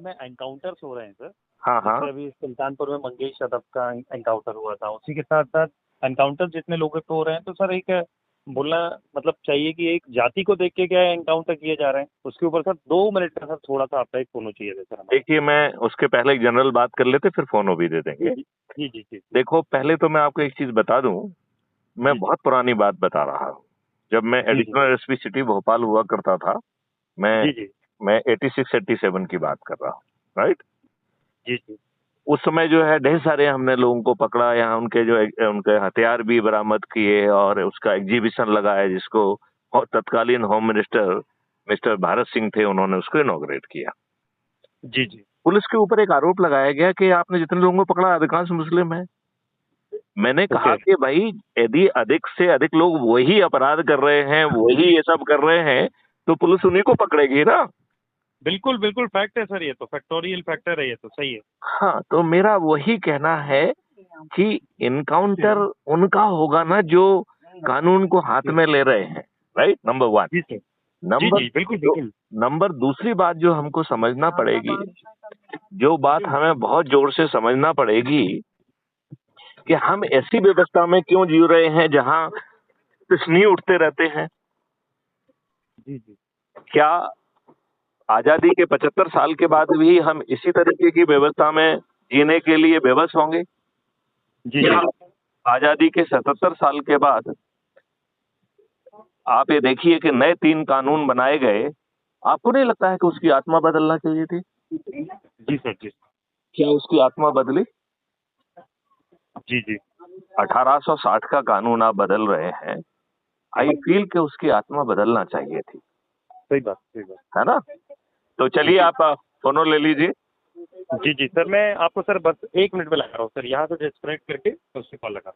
में एनकाउंटर्स हो रहे हैं सर, हाँ हाँ जैसे अभी सुल्तानपुर में मंगेश यादव का एनकाउंटर हुआ था, उसी के साथ साथ एनकाउंटर जितने लोगों पे हो रहे हैं, तो सर एक बोलना मतलब चाहिए कि एक जाति को देख के क्या एनकाउंटर किए जा रहे हैं, उसके ऊपर सर 2 मिनट का सर थोड़ा सा आपका एक होना चाहिए सर हमारा। देखिए, मैं उसके पहले एक जनरल बात कर लेते, फिर फोन भी दे देंगे। जी जी जी देखो, पहले तो मैं आपको एक चीज बता दूं, मैं जी बहुत पुरानी बात बता रहा हूँ। जब मैं जी जी एडिशनल एसपी सिटी भोपाल हुआ करता था, मैं जी जी मैं 86-87 की बात कर रहा हूँ, राइट। जी जी उस समय जो है ढेर सारे हमने लोगों को पकड़ा, यहाँ उनके जो उनके हथियार भी बरामद किए और उसका एग्जीबिशन लगाया, जिसको और तत्कालीन home minister mister Bharat Singh थे, उन्होंने उसको इनॉग्रेट किया। जी जी पुलिस के ऊपर एक आरोप लगाया गया कि आपने जितने लोगों को पकड़ा अधिकांश मुस्लिम है। मैंने कहा ओके, कि भाई, यदि अधिक से अधिक लोग वही अपराध कर रहे हैं, वही ये सब कर रहे हैं, तो पुलिस उन्हीं को पकड़ेगी ना। बिल्कुल बिल्कुल फैक्ट है सर, ये तो फैक्टोरियल फैक्टर है, ये तो सही है। हाँ, तो मेरा वही कहना है कि इनकाउंटर उनका होगा ना जो कानून को हाथ में ले रहे हैं, राइट, नंबर वन। जी सर, जी नंबर जी बिल्कुल दो, बिल्कुल। नंबर दूसरी बात जो हमको समझना पड़ेगी, जो बात हमें बहुत जोर से समझना पड़ेगी, कि हम ऐसी व्यवस्था में क्यों जी रहे हैं जहां प्रश्न उठते रहते हैं। जी जी क्या आजादी के 75 साल के बाद भी हम इसी तरीके की व्यवस्था में जीने के लिए बेबस होंगे? जी क्या जी आजादी के 77 साल के बाद आप ये देखिए कि नए 3 कानून बनाए गए, आपको नहीं लगता है कि उसकी आत्मा बदलना चाहिए थी? जी सर, जी क्या उसकी आत्मा बदली? जी जी 1860 का कानून आप बदल रहे हैं, आई फील कि उसकी आत्मा बदलना चाहिए थी, सही बात, सही बात। है ना? तो जी चलिए, जी आप फोन ले लीजिए। जी जी सर, मैं आपको सर बस 1 मिनट में लगा रहा हूँ सर, यहाँ से डिस्कनेक्ट करके उससे कॉल लगा।